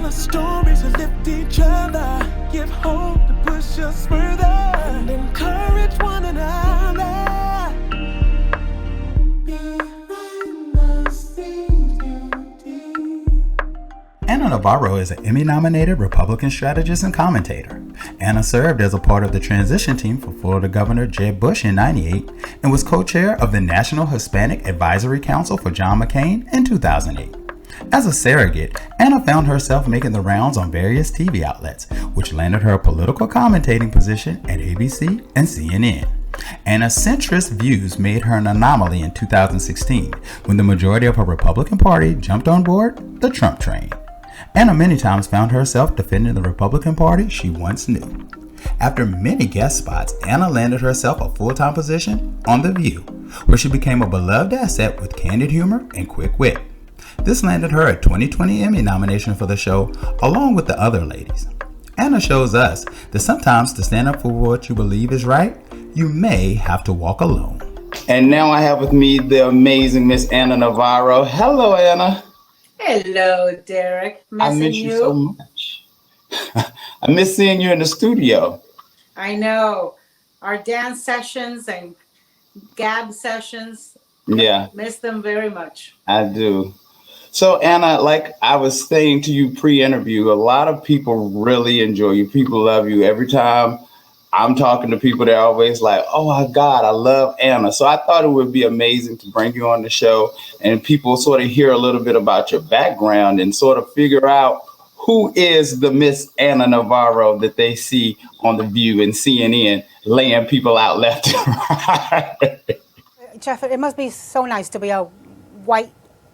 our stories to lift each other, give hope to push us further, and encourage one another. Anna Navarro is an Emmy-nominated Republican strategist and commentator. Anna served as a part of the transition team for Florida Governor Jeb Bush in '98 and was co-chair of the National Hispanic Advisory Council for John McCain in 2008. As a surrogate, Anna found herself making the rounds on various TV outlets, which landed her a political commentating position at ABC and CNN. Anna's centrist views made her an anomaly in 2016, when the majority of her Republican Party jumped on board the Trump train. Anna many times found herself defending the Republican Party she once knew. After many guest spots, Anna landed herself a full-time position on The View, where she became a beloved asset with candid humor and quick wit. This landed her a 2020 Emmy nomination for the show, along with the other ladies. Anna shows us that sometimes to stand up for what you believe is right, you may have to walk alone. And now I have with me the amazing Miss Anna Navarro. Hello, Anna. Hello, Derek. I miss you so much. I miss seeing you in the studio. I know. Our dance sessions and gab sessions. Yeah. Miss them very much. I do. So, Anna, like I was saying to you pre-interview, a lot of people really enjoy you. People love you. Every time I'm talking to people, they're always like, oh my God, I love Anna. So I thought it would be amazing to bring you on the show and people sort of hear a little bit about your background and sort of figure out who is the Miss Anna Navarro that they see on The View and CNN laying people out left and right. Jeff, it must be so nice to be a white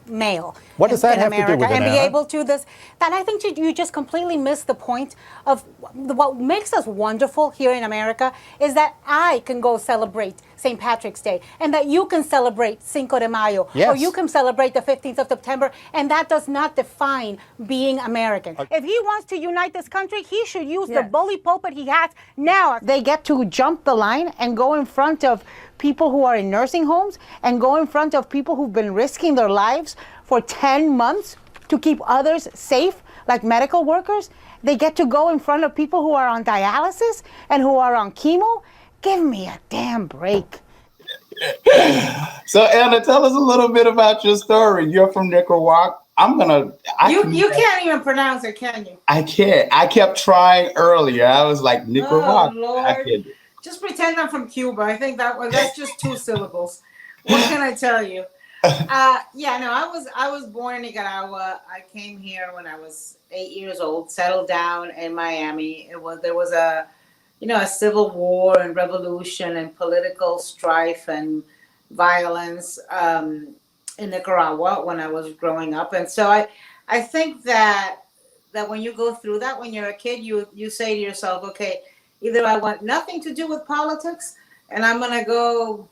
male. What does that have America to do with it, and be Anna? able to this? That I think you just completely miss the point of what makes us wonderful here in America is that I can go celebrate St. Patrick's Day and that you can celebrate Cinco de Mayo or you can celebrate the 15th of September, and that does not define being American. If he wants to unite this country, he should use the bully pulpit he has now. They get to jump the line and go in front of people who are in nursing homes and go in front of people who've been risking their lives for 10 months to keep others safe, like medical workers. They get to go in front of people who are on dialysis and who are on chemo. Give me a damn break. So, Anna, tell us a little bit about your story. You're from Nicaragua. You can't even pronounce it, can you? I can't. I kept trying earlier. I was like, Nicaragua. Oh, Lord. Just pretend I'm from Cuba. I think that's just 2 syllables. What can I tell you? I was born in Nicaragua. I came here when I was 8 years old, settled down in Miami. There was a civil war and revolution and political strife and violence in Nicaragua when I was growing up. And so I think that when you go through that, when you're a kid, you say to yourself, okay, either I want nothing to do with politics and I'm going to go,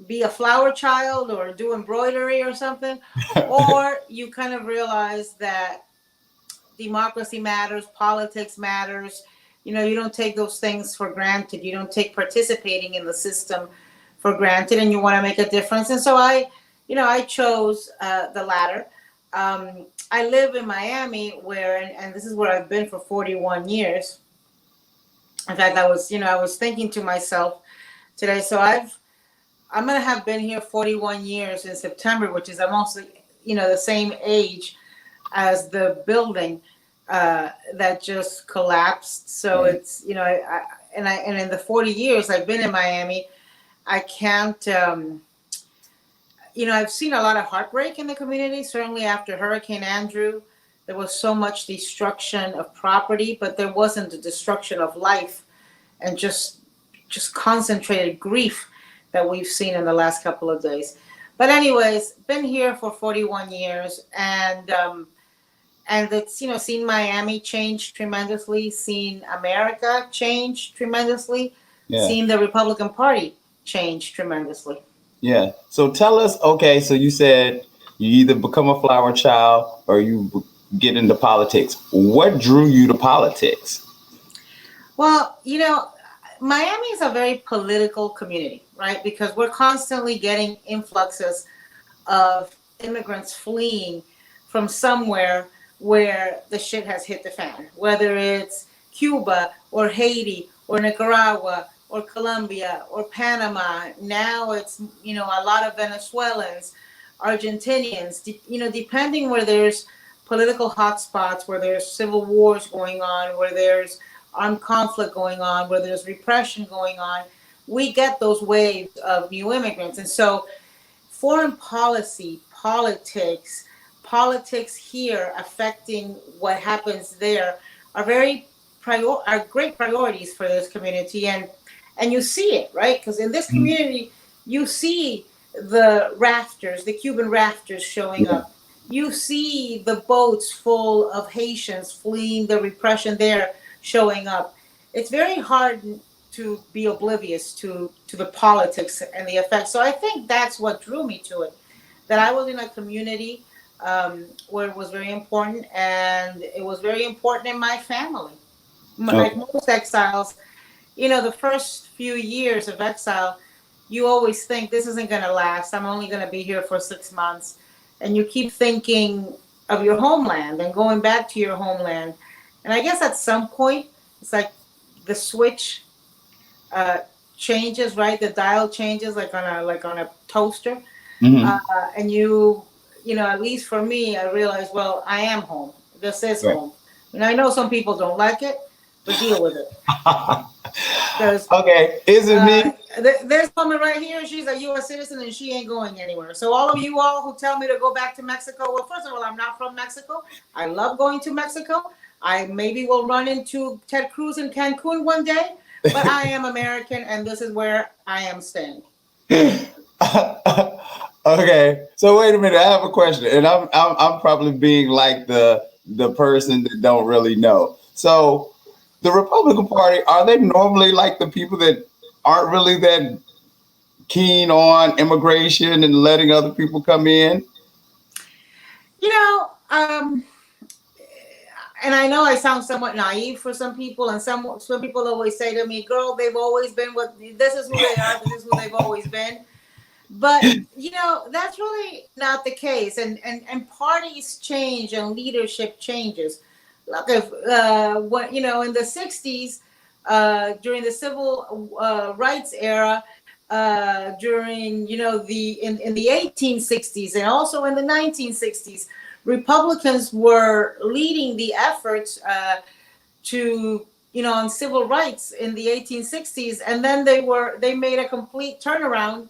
be a flower child or do embroidery or something, or you kind of realize that democracy matters, politics matters. You don't take those things for granted. You don't take participating in the system for granted, and you want to make a difference. And so I chose the latter. I live in Miami and this is where I've been for 41 years. In fact, I was thinking to myself today, so I'm going to have been here 41 years in September, which is almost, the same age as the building that just collapsed. So it's, and in the 40 years I've been in Miami, I can't, I've seen a lot of heartbreak in the community. Certainly after Hurricane Andrew, there was so much destruction of property, but there wasn't the destruction of life and just concentrated grief that we've seen in the last couple of days. But anyways, been here for 41 years and it's, seen Miami change tremendously, seen America change tremendously, seen the Republican Party change tremendously. Yeah. So tell us, okay, so you said you either become a flower child or you get into politics. What drew you to politics? Well, Miami is a very political community, right? Because we're constantly getting influxes of immigrants fleeing from somewhere where the shit has hit the fan, whether it's Cuba or Haiti or Nicaragua or Colombia or Panama. Now it's, you know, a lot of Venezuelans, Argentinians, depending where there's political hotspots, where there's civil wars going on, where there's armed conflict going on, where there's repression going on, we get those waves of new immigrants. And so foreign policy, politics here affecting what happens there are are great priorities for this community, and you see it, right? Because in this community, you see the Cuban rafters showing up. You see the boats full of Haitians fleeing the repression there showing up. It's very hard to be oblivious to the politics and the effects. So I think that's what drew me to it, that I was in a community where it was very important, and it was very important in my family. Like most exiles, you know, the first few years of exile, you always think this isn't going to last. I'm only going to be here for 6 months. And you keep thinking of your homeland and going back to your homeland. And I guess at some point, it's like the switch changes, right? The dial changes like on a toaster. And you know, at least for me, I realized, well, I am home. This is home. And I know some people don't like it, but deal with it. Okay, is it me? There's a woman right here. She's a U.S. citizen and she ain't going anywhere. So all of you all who tell me to go back to Mexico, well, first of all, I'm not from Mexico. I love going to Mexico. I maybe will run into Ted Cruz in Cancun one day, but I am American and this is where I am staying. Okay, so wait a minute. I have a question, and I'm probably being like the person that don't really know. So the Republican Party, are they normally like the people that aren't really that keen on immigration and letting other people come in? You know, and I know I sound somewhat naive for some people, and some people always say to me, "Girl, they've always been what. This is who they are. This is who they've always been." But you know, that's really not the case, and parties change and leadership changes. Look, if what you know in the '60s, during the civil rights era, during you know in the 1860s, and also in the 1960s, Republicans were leading the efforts to you know on civil rights in the 1860s, and then they made a complete turnaround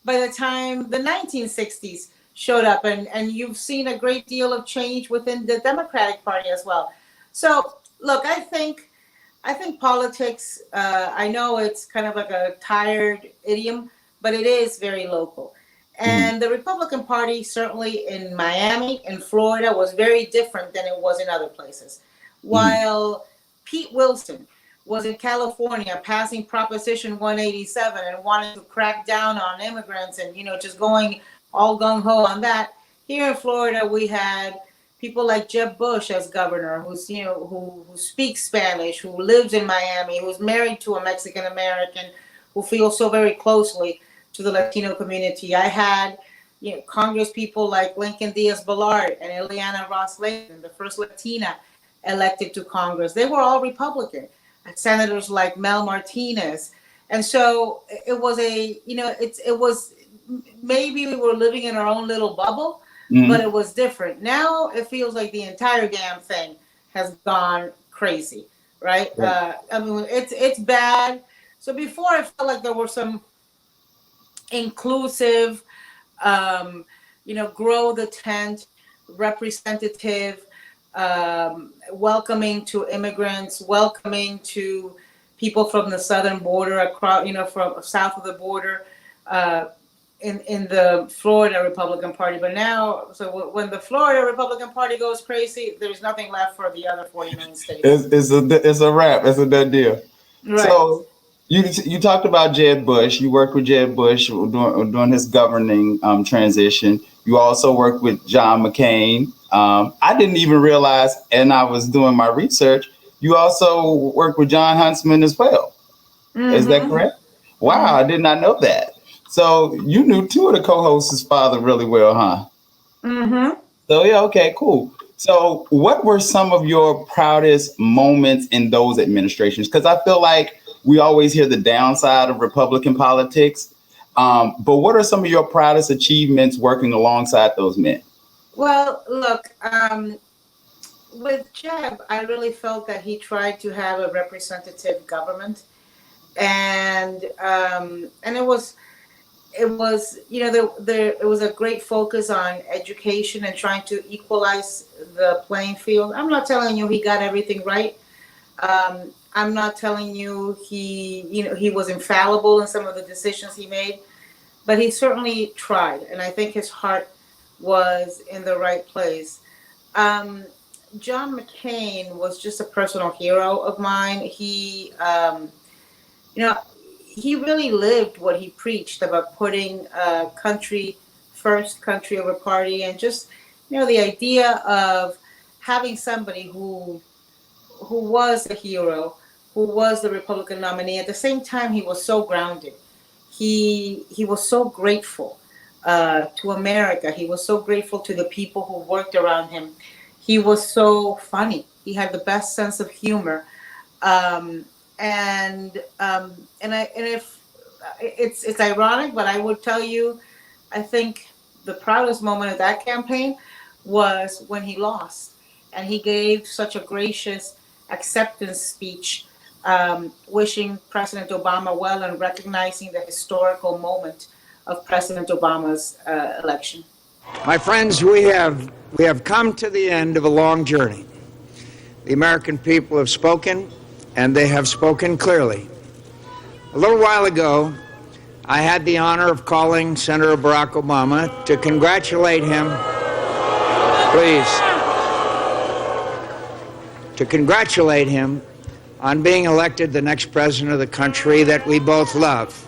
by the time the 1960s showed up, and you've seen a great deal of change within the Democratic Party as well. So look, I think politics, I know it's kind of like a tired idiom, but it is very local. And the Republican Party, certainly in Miami and Florida, was very different than it was in other places. While Pete Wilson was in California passing Proposition 187 and wanting to crack down on immigrants and, you know, just going all gung-ho on that, here in Florida, we had people like Jeb Bush as governor, who's, you know, who speaks Spanish, who lives in Miami, who's married to a Mexican American, who feels so very closely to the Latino community. I had, you know, Congress people like Lincoln Diaz-Balart and Ileana Ros-Lehtinen, the first Latina elected to Congress. They were all Republican. Senators like Mel Martinez. And so it was it was maybe we were living in our own little bubble, but it was different. Now it feels like the entire damn thing has gone crazy, right? I mean, it's bad. So before I felt like there were some inclusive, grow the tent, representative, welcoming to immigrants, welcoming to people from the southern border, across, from south of the border, in the Florida Republican Party. But now, so when the Florida Republican Party goes crazy, there's nothing left for the other 49 states. It's a wrap. It's a done deal. Right. So you talked about Jeb Bush. You worked with Jeb Bush during his governing transition. You also worked with John McCain. I didn't even realize, and I was doing my research, you also worked with John Huntsman as well. Is that correct? Wow, I did not know that. So you knew two of the co-hosts' father really well, huh? So yeah, okay, cool. So, what were some of your proudest moments in those administrations? Because I feel like we always hear the downside of Republican politics. But what are some of your proudest achievements working alongside those men? Well, look, with Jeb, I really felt that he tried to have a representative government, and it was it was a great focus on education and trying to equalize the playing field. I'm not telling you he got everything right. I'm not telling you he was infallible in some of the decisions he made, but he certainly tried, and I think his heart was in the right place. Um, John McCain was just a personal hero of mine. You know, he really lived what he preached about putting country first, country over party, and just the idea of having somebody who was a hero, who was the Republican nominee. At the same time, he was so grounded. He was so grateful to America. He was so grateful to the people who worked around him. He was so funny. He had the best sense of humor. Um, and if it's ironic, but I would tell you, I think the proudest moment of that campaign was when he lost, and he gave such a gracious acceptance speech, wishing President Obama well and recognizing the historical moment of President Obama's election. My friends, we have come to the end of a long journey. The American people have spoken, and they have spoken clearly. A little while ago, I had the honor of calling Senator Barack Obama to congratulate him, to congratulate him on being elected the next president of the country that we both love.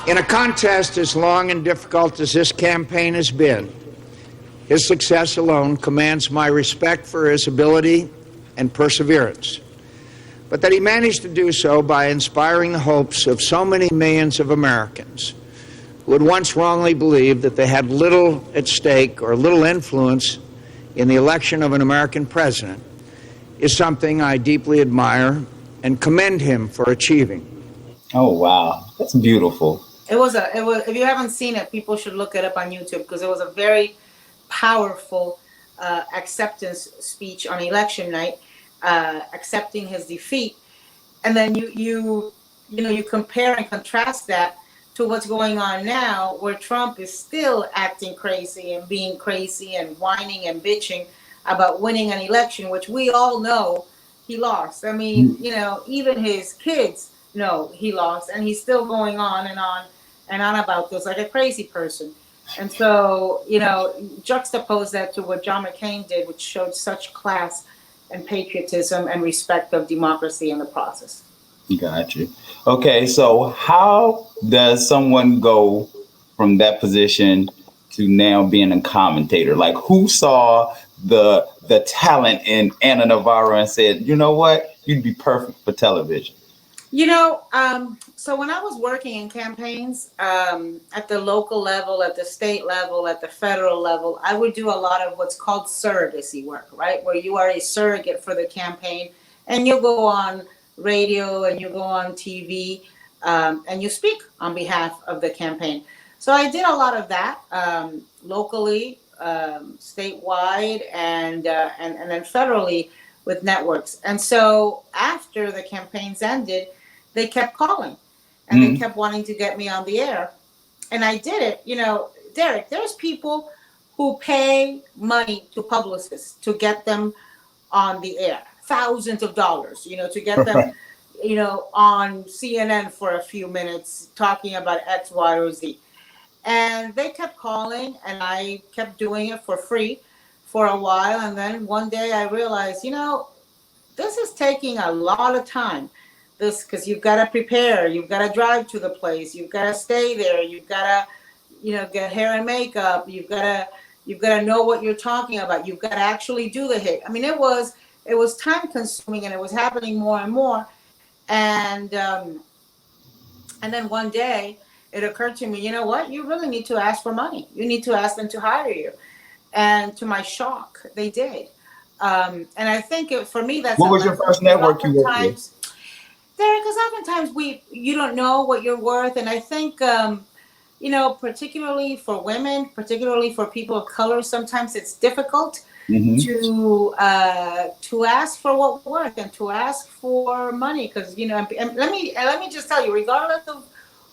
In a contest as long and difficult as this campaign has been, his success alone commands my respect for his ability and perseverance. But that he managed to do so by inspiring the hopes of so many millions of Americans who had once wrongly believed that they had little at stake or little influence in the election of an American president is something I deeply admire and commend him for achieving. Oh, wow. That's beautiful. It was if you haven't seen it, people should look it up on YouTube, because it was a very powerful acceptance speech on election night, accepting his defeat. And then you compare and contrast that to what's going on now, where Trump is still acting crazy and being crazy and whining and bitching about winning an election, which we all know he lost. I mean, even his kids know he lost, and he's still going on and on and on about this like a crazy person. And so, juxtapose that to what John McCain did, which showed such class and patriotism and respect of democracy in the process. Gotcha. Okay, so how does someone go from that position to now being a commentator? Like, who saw the talent in Anna Navarro and said, you know what, you'd be perfect for television? So when I was working in campaigns, at the local level, at the state level, at the federal level, I would do a lot of what's called surrogacy work, right? Where you are a surrogate for the campaign, and you go on radio and you go on TV, and you speak on behalf of the campaign. So I did a lot of that locally, statewide, and then federally with networks. And so after the campaigns ended, they kept calling, and they kept wanting to get me on the air. And I did it. Derek, there's people who pay money to publicists to get them on the air, thousands of dollars, to get them, on CNN for a few minutes talking about X, Y, or Z. And they kept calling, and I kept doing it for free for a while. And then one day I realized, this is taking a lot of time. Because you've got to prepare, you've got to drive to the place, you've got to stay there, you've got to, get hair and makeup, you've got to know what you're talking about, you've got to actually do the hit. I mean, it was time consuming, and it was happening more and more. And then one day it occurred to me, you know what? You really need to ask for money. You need to ask them to hire you. And to my shock, they did. And I think for me, that's What a was your lesson. first network you worked with? Because oftentimes you don't know what you're worth, and I think particularly for women, particularly for people of color, sometimes it's difficult to ask for what we're worth and to ask for money, because and let me just tell you, regardless of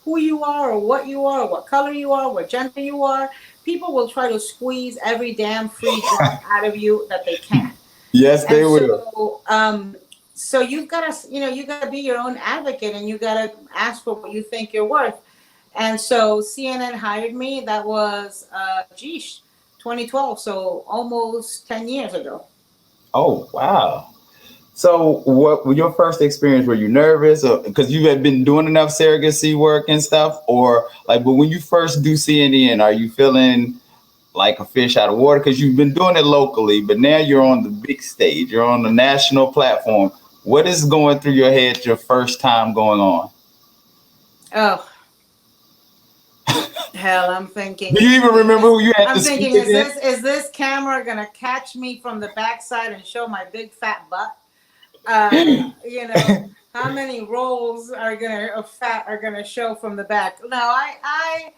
who you are or what color you are, what gender you are, people will try to squeeze every damn free drop out of you that they can. Yes, they And will. so you've got to, you got to be your own advocate, and you got to ask for what you think you're worth. And so CNN hired me. That was, 2012. So almost 10 years ago. Oh, wow. So what was your first experience? Were you nervous because you had been doing enough surrogacy work and stuff, or like, but when you first do CNN, are you feeling like a fish out of water? Because you've been doing it locally, but now you're on the big stage, you're on the national platform. What is going through your head your first time going on? Oh, hell, I'm thinking. Do you even remember who you had I'm to thinking, speak against? is this camera gonna catch me from the backside and show my big fat butt? How many rolls of fat are gonna show from the back? No, I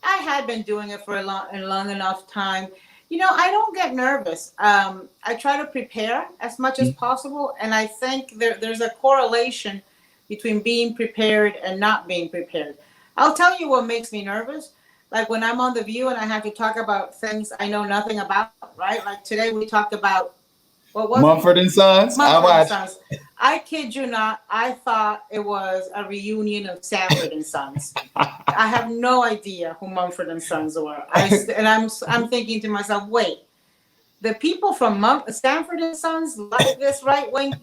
had been doing it for a long enough time. I don't get nervous. I try to prepare as much as possible, and I think there's a correlation between being prepared and not being prepared. I'll tell you what makes me nervous. Like when I'm on The View and I have to talk about things I know nothing about, right? Like today we talked about, what was Mumford and Sons. Mumford and Sons. I kid you not, I thought it was a reunion of Sanford and Sons. I have no idea who Mumford and Sons were. I'm thinking to myself, wait, the people from Sanford and Sons like this right wing?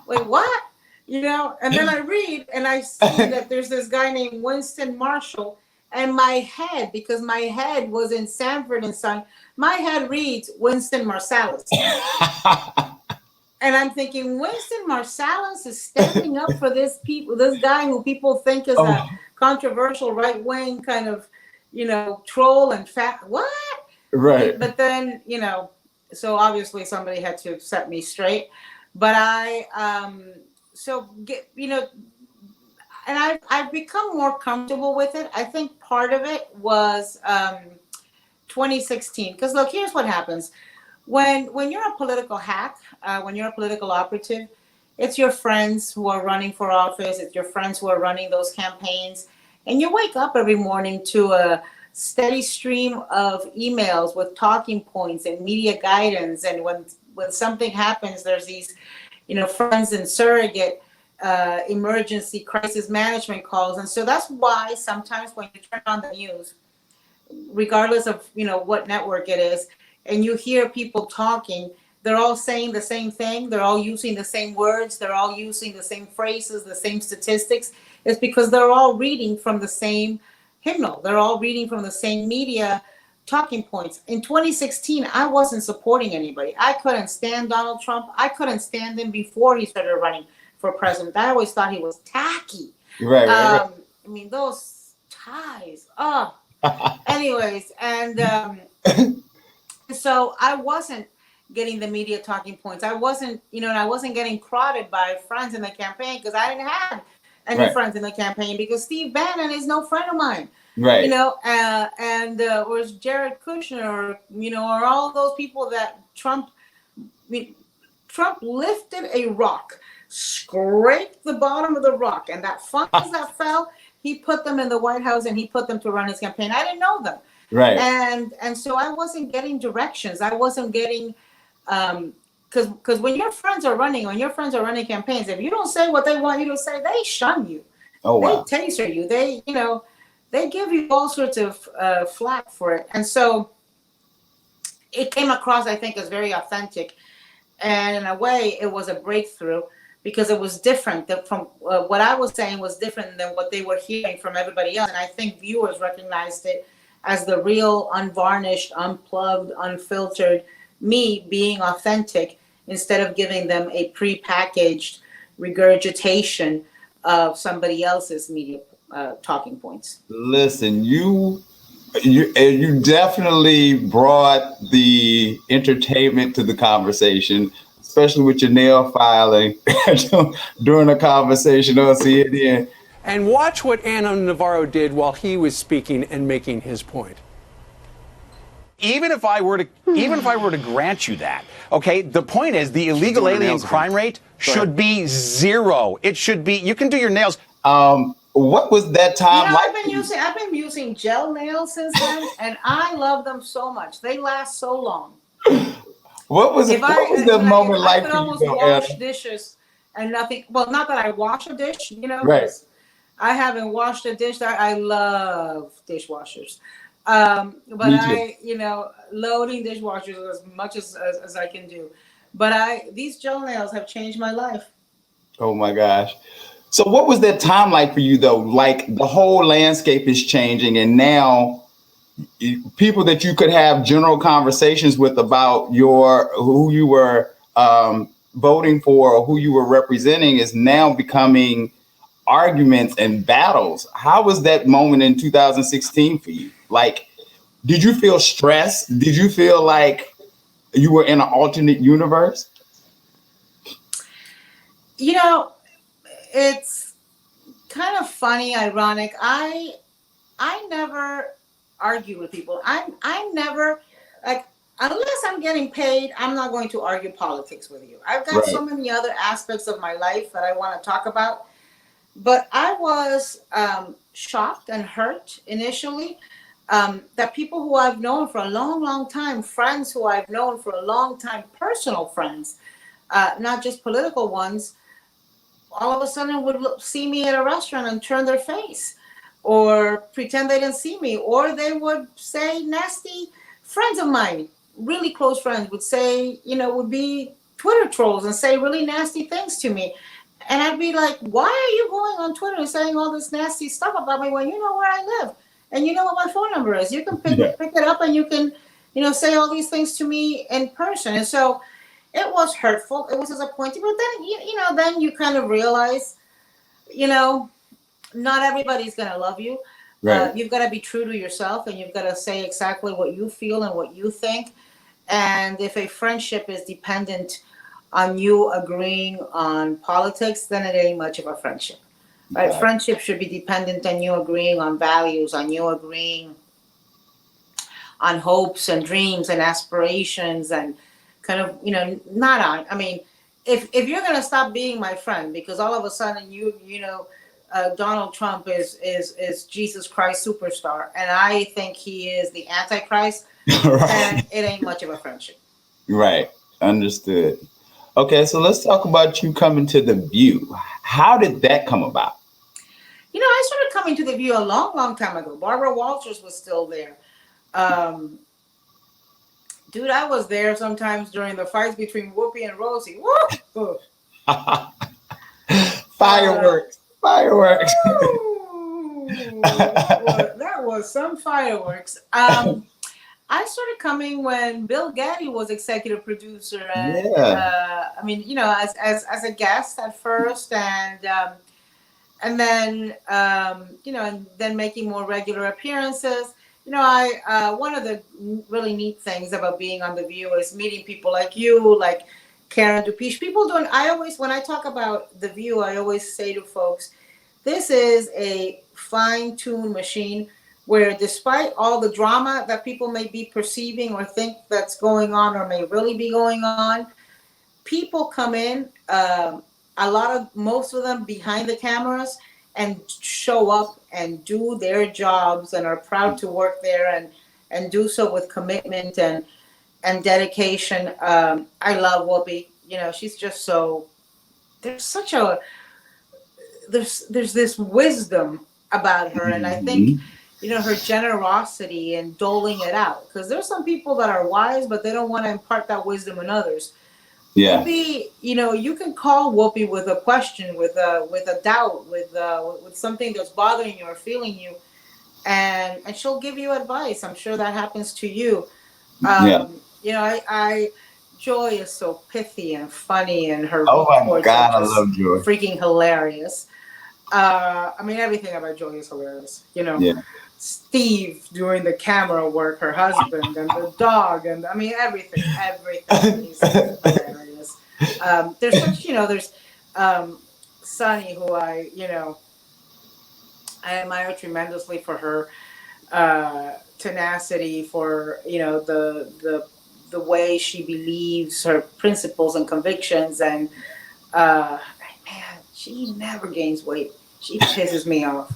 Wait, what? And then I read and I see that there's this guy named Winston Marshall, and my head, because my head was in Sanford and Son, my head reads Winston Marsalis. And I'm thinking, Winston Marsalis is standing up for this guy who people think is a controversial right wing kind of, troll and fat. What? Right. But then, so obviously somebody had to set me straight. But and I've become more comfortable with it. I think part of it was 2016. Because look, here's what happens. When you're a political hack, when you're a political operative, it's your friends who are running for office. It's your friends who are running those campaigns. And you wake up every morning to a steady stream of emails with talking points and media guidance. And when something happens, there's these, friends and surrogate emergency crisis management calls. And so that's why sometimes when you turn on the news, regardless of, what network it is, and you hear people talking, they're all saying the same thing. They're all using the same words. They're all using the same phrases, the same statistics. It's because they're all reading from the same hymnal. They're all reading from the same media talking points. In 2016, I wasn't supporting anybody. I couldn't stand Donald Trump. I couldn't stand him before he started running for president. I always thought he was tacky. Right. I mean, those ties. Oh. Anyways, and so I wasn't getting the media talking points. I wasn't, and I wasn't getting prodded by friends in the campaign because I didn't have any friends in the campaign, because Steve Bannon is no friend of mine. Right. Or Jared Kushner, or all those people that Trump lifted a rock, scraped the bottom of the rock, and that funds that fell, he put them in the White House and he put them to run his campaign. I didn't know them. Right. And so I wasn't getting directions. I wasn't getting, because when your friends are running campaigns, if you don't say what they want you to say, they shun you. Oh, wow. They taser you. They give you all sorts of flack for it. And so it came across, I think, as very authentic. And in a way, it was a breakthrough, because it was different. From what I was saying was different than what they were hearing from everybody else. And I think viewers recognized it as the real, unvarnished, unplugged, unfiltered me being authentic, instead of giving them a pre-packaged regurgitation of somebody else's media talking points. Listen, you You definitely brought the entertainment to the conversation, especially with your nail filing during the conversation on CNN. And watch what Anna Navarro did while he was speaking and making his point. Even if I were to grant you that, okay, the point is the illegal alien crime rate should be zero. It should be, you can do your nails. What was that time like? I've been using gel nails since then, and I love them so much. They last so long. What was the moment like I could for almost you, wash Anna? dishes and nothing. Well, not that I wash a dish, Right. I haven't washed a dish. I love dishwashers. But loading dishwashers as much as I can do. But these gel nails have changed my life. Oh my gosh. So what was that time like for you though? Like the whole landscape is changing and now people that you could have general conversations with about who you were voting for or who you were representing is now becoming arguments and battles. How was that moment in 2016 for you? Like, did you feel stressed? Did you feel like you were in an alternate universe? It's kind of funny, ironic. I never argue with people. I never, like, unless I'm getting paid, I'm not going to argue politics with you. I've got so many other aspects of my life that I want to talk about. But I was shocked and hurt initially that people who I've known for a long, long time, friends who I've known for a long time, personal friends, not just political ones, all of a sudden would see me at a restaurant and turn their face or pretend they didn't see me, or they would say nasty. Friends of mine, really close friends, would say, would be Twitter trolls and say really nasty things to me. And I'd be like, why are you going on Twitter and saying all this nasty stuff about me when you know where I live and you know what my phone number is? You can pick it up and you can, say all these things to me in person. And so it was hurtful. It was disappointing. But then, then you kind of realize, not everybody's going to love you. Right. You've got to be true to yourself and you've got to say exactly what you feel and what you think. And if a friendship is dependent on you agreeing on politics, then it ain't much of a friendship. Right? Friendship should be dependent on you agreeing on values, on you agreeing on hopes and dreams and aspirations and kind of, not on. I mean, if you're going to stop being my friend because all of a sudden Donald Trump is Jesus Christ superstar and I think he is the Antichrist, then it ain't much of a friendship. Right. Understood. Okay, so let's talk about you coming to The View. How did that come about? I started coming to The View a long, long time ago. Barbara Walters was still there. Dude, I was there sometimes during the fights between Whoopi and Rosie. Woo! Fireworks. Fireworks. That was some fireworks. I started coming when Bill Gaddy was executive producer, and as a guest at first, and then and then making more regular appearances. One of the really neat things about being on The View is meeting people like you, like Karen Dupiche. People doing. When I talk about The View, I always say to folks, this is a fine-tuned machine where despite all the drama that people may be perceiving or think that's going on or may really be going on, people come in, most of them behind the cameras and show up and do their jobs and are proud to work there and do so with commitment and dedication. I love Whoopi. She's just so, there's this wisdom about her. And I think, her generosity and doling it out, because there's some people that are wise, but they don't want to impart that wisdom in others. Yeah. Whoopi, you can call Whoopi with a question, with a doubt, with something that's bothering you or feeling you, and she'll give you advice. I'm sure that happens to you. Joy is so pithy and funny, and her God, I love Joy. Freaking hilarious. Everything about Joy is hilarious. Yeah. Steve doing the camera work, her husband, and the dog, and I mean everything. He's hilarious. There's such, there's Sunny, who I admire tremendously for her tenacity, for the way she believes, her principles and convictions, and man, she never gains weight. She pisses me off.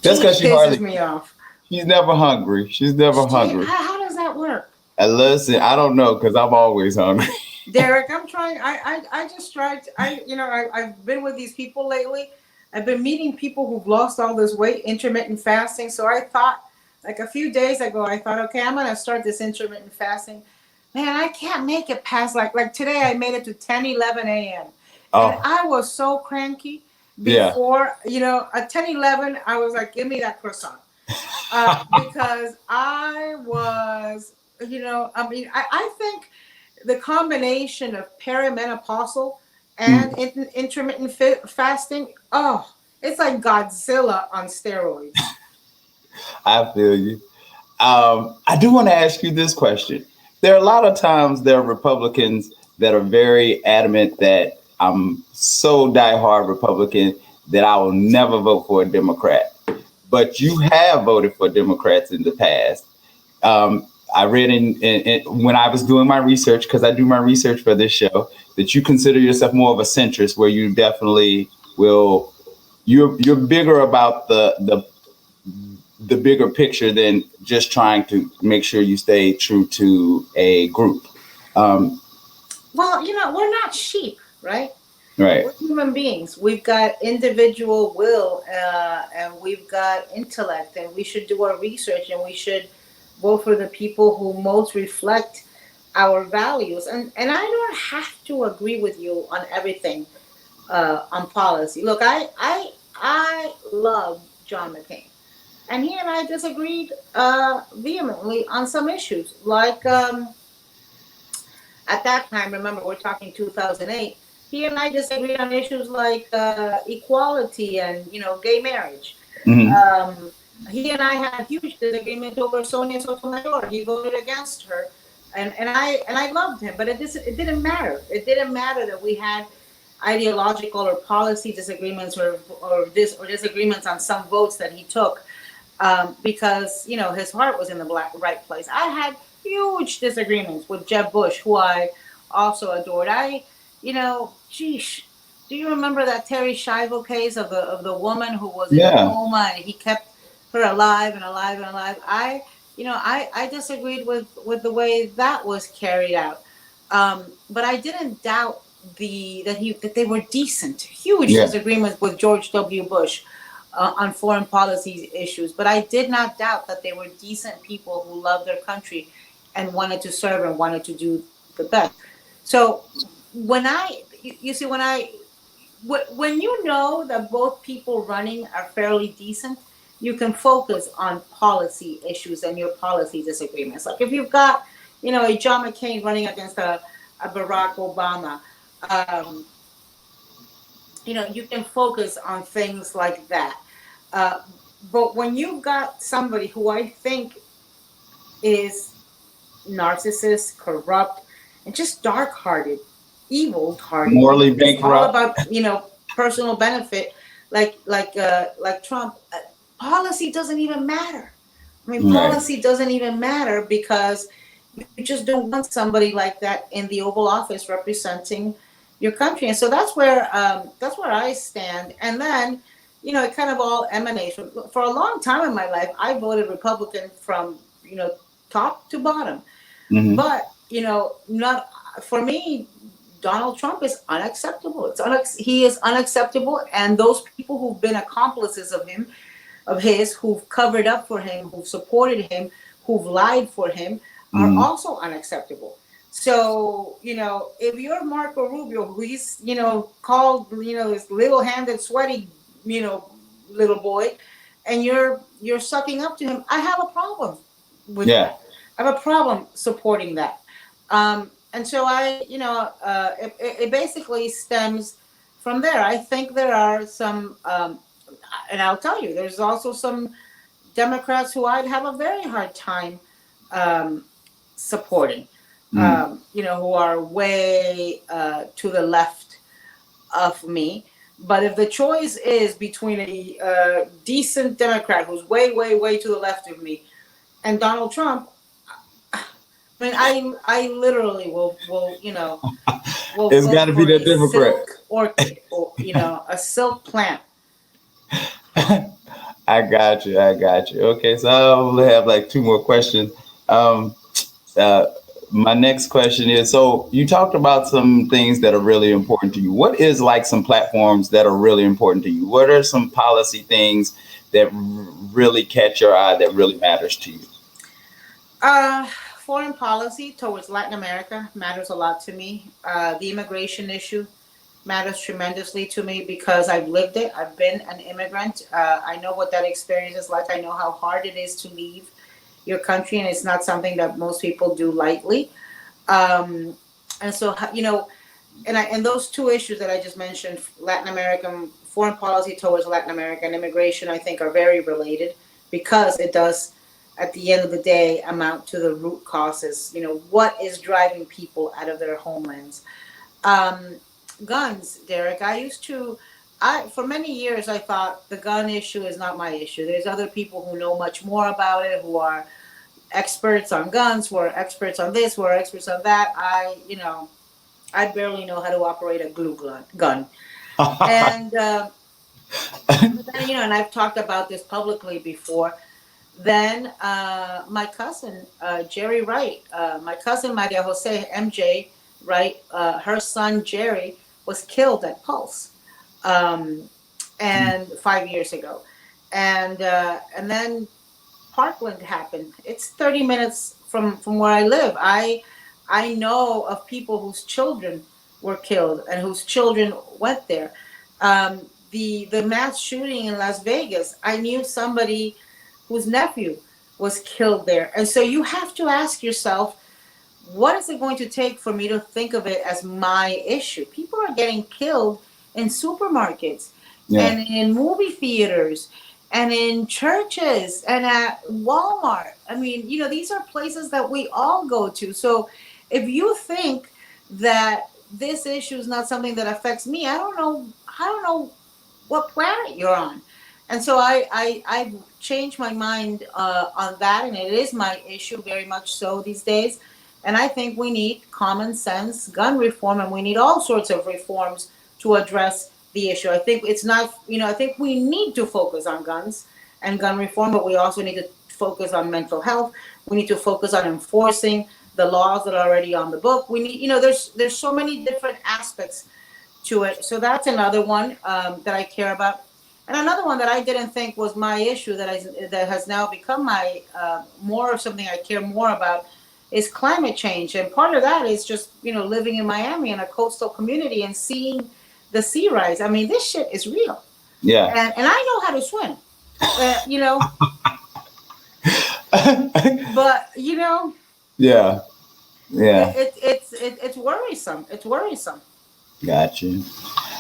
That's because she pisses me off. She's never hungry. She's never hungry. How does that work? Listen, I don't know, because I'm always hungry. Derek, I'm trying. I just tried. I've been with these people lately. I've been meeting people who've lost all this weight, intermittent fasting. So I thought, like a few days ago, okay, I'm gonna start this intermittent fasting. Man, I can't make it past like today. I made it to 10, 11 a.m. And I was so cranky before. At 10, 11, I was like, give me that croissant. Because I was, I think the combination of perimenopausal and intermittent fasting, it's like Godzilla on steroids. I feel you. I do want to ask you this question. There are a lot of times there are Republicans that are very adamant that I'm so diehard Republican that I will never vote for a Democrat. But you have voted for Democrats in the past. I read in when I was doing my research, because I do my research for this show, that you consider yourself more of a centrist, where you definitely will. You're bigger about the bigger picture than just trying to make sure you stay true to a group. Well, we're not sheep, right? Right. We're human beings. We've got individual will, and we've got intellect, and we should do our research, and we should vote for the people who most reflect our values. And I don't have to agree with you on everything on policy. Look, I love John McCain, and he and I disagreed vehemently on some issues. Like at that time, remember, we're talking 2008. He and I disagreed on issues like equality and gay marriage. Mm-hmm. He and I had a huge disagreement over Sonia Sotomayor. He voted against her, and I loved him, but it didn't matter. It didn't matter that we had ideological or policy disagreements or disagreements on some votes that he took, because his heart was in the right place. I had huge disagreements with Jeb Bush, who I also adored. Do you remember that Terry Schiavo case of the woman who was in a coma and he kept her alive and alive and alive? I disagreed with the way that was carried out, but I didn't doubt that they were decent. Huge disagreements with George W. Bush on foreign policy issues, but I did not doubt that they were decent people who loved their country and wanted to serve and wanted to do the best. So when you know that both people running are fairly decent, you can focus on policy issues and your policy disagreements. Like if you've got, a John McCain running against a Barack Obama, you can focus on things like that. But when you've got somebody who I think is narcissist, corrupt, and just dark-hearted, evil-hearted, morally bankrupt, all about personal benefit, like Trump, policy doesn't even matter. I mean, policy doesn't even matter because you just don't want somebody like that in the Oval Office representing your country. And so that's where I stand. And then it kind of all emanates for a long time in my life. I voted Republican from top to bottom. Mm-hmm. But not for me. Donald Trump is unacceptable. He is unacceptable, and those people who've been accomplices of his, who've covered up for him, who've supported him, who've lied for him, are also unacceptable. So if you're Marco Rubio, who he's called this little-handed, sweaty little boy, and you're sucking up to him, I have a problem with that. I have a problem supporting that. And so it basically stems from there. I think there are some, and I'll tell you, there's also some Democrats who I'd have a very hard time supporting, who are way to the left of me. But if the choice is between a decent Democrat who's way, way, way to the left of me and Donald Trump, I mean, I literally will It's vote got to be for the a Democrat. silk orchid, or a silk plant. I got you. I got you. Okay, so I only have like two more questions. Um, uh, my next question is: so you talked about some things that are really important to you. What is like some platforms that are really important to you? What are some policy things that really catch your eye that really matters to you? Uh, Foreign policy towards Latin America matters a lot to me. The immigration issue matters tremendously to me because I've lived it. I've been an immigrant. I know what that experience is like. I know how hard it is to leave your country, and it's not something that most people do lightly. Um, and so, and those two issues that I just mentioned, Latin American foreign policy towards Latin America and immigration, I think are very related because it does, at the end of the day, amount to the root causes. What is driving people out of their homelands? Um, Guns, Derek. For many years, I thought the gun issue is not my issue. There's other people who know much more about it, who are experts on guns, who are experts on this, who are experts on that. I barely know how to operate a glue gun. And then, and I've talked about this publicly before. Then my cousin, Jerry Wright, my cousin Maria Jose, MJ Wright, her son Jerry was killed at Pulse, and 5 years ago. And then Parkland happened. It's 30 minutes from where I live. I know of people whose children were killed and whose children went there. The mass shooting in Las Vegas, I knew somebody whose nephew was killed there. And so you have to ask yourself, what is it going to take for me to think of it as my issue? People are getting killed in supermarkets and in movie theaters and in churches and at Walmart. I mean, these are places that we all go to. So if you think that this issue is not something that affects me, I don't know what planet you're on. And so I've changed my mind on that, and it is my issue very much so these days. And I think we need common sense gun reform, and we need all sorts of reforms to address the issue. I think it's not, I think we need to focus on guns and gun reform, but we also need to focus on mental health. We need to focus on enforcing the laws that are already on the book. We need, there's so many different aspects to it. So that's another one that I care about. And another one that I didn't think was my issue that has now become my more of something I care more about is climate change. And part of that is just, living in Miami in a coastal community and seeing the sea rise. I mean, this shit is real. Yeah. And I know how to swim, but Yeah. it's worrisome. It's worrisome. Gotcha.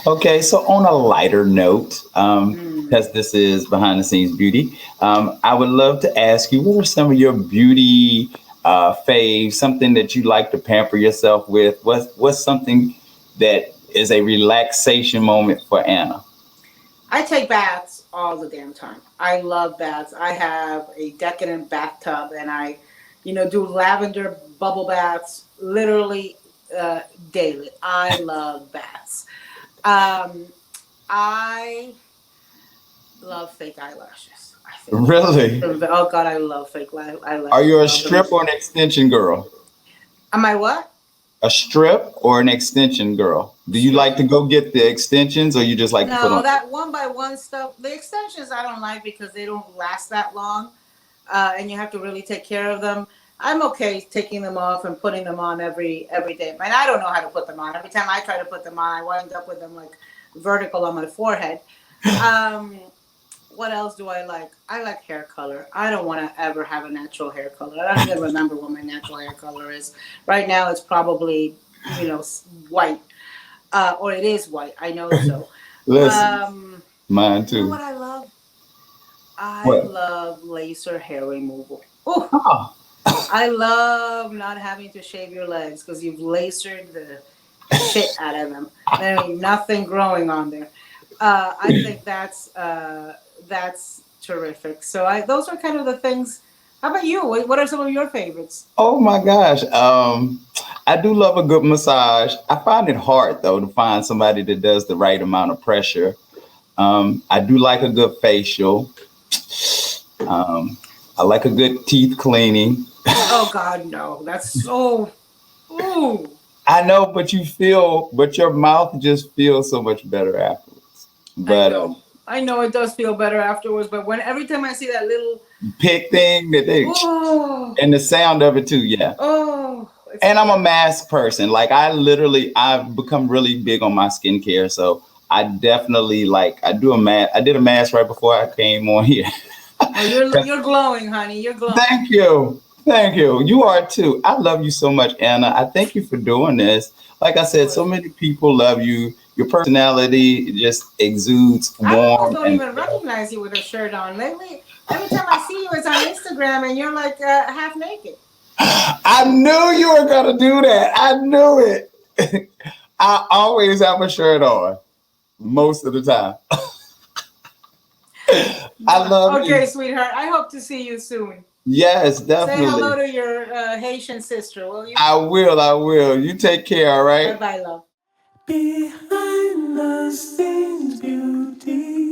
Okay, so on a lighter note, because this is behind the scenes beauty, I would love to ask you, what are some of your beauty faves, something that you like to pamper yourself with? What's something that is a relaxation moment for Anna? I take baths all the damn time. I love baths. I have a decadent bathtub, and I, do lavender bubble baths literally daily. I love baths. I love fake eyelashes. Really? Oh God, I love fake eyelashes. Are you a strip or an extension girl? Am I what? A strip or an extension girl? Do you like to go get the extensions, or you just like to put on? No, that one by one stuff. The extensions I don't like because they don't last that long, and you have to really take care of them. I'm okay taking them off and putting them on every day. And I don't know how to put them on. Every time I try to put them on, I wind up with them like vertical on my forehead. What else do I like? I like hair color. I don't want to ever have a natural hair color. I don't even remember what my natural hair color is. Right now, it's probably, white. Or it is white. I know so. Listen, mine too. You know what I love? I What? love laser hair removal. Oh, Oh, I love not having to shave your legs because you've lasered the shit out of them. There ain't nothing growing on there. I think that's terrific. So those are kind of the things. How about you? What are some of your favorites? oh my gosh. I do love a good massage. I find it hard though to find somebody that does the right amount of pressure. I do like a good facial. I like a good teeth cleaning. Oh God, no! That's so. Ooh. I know, but your mouth just feels so much better afterwards. But I know it does feel better afterwards. But every time I see that little pick thing that they oh and the sound of it too, yeah. oh, And I'm a mask person. Like I've become really big on my skincare. So I definitely I do a mask. I did a mask right before I came on here. oh, you're glowing, honey. You're glowing. Thank you. Thank you. You are too. I love you so much, Anna. I thank you for doing this. Like I said, so many people love you. Your personality just exudes I warm. don't even recognize you with a shirt on. Lately, every time I see you, it's on Instagram, and you're like half naked. I knew you were gonna do that. I knew it. I always have a shirt on, most of the time. I love you. Okay, sweetheart. I hope to see you soon. Yes, definitely. Say hello to your Haitian sister, will you? I will. You take care, all right? Bye-bye, love. Behind the scenes beauty.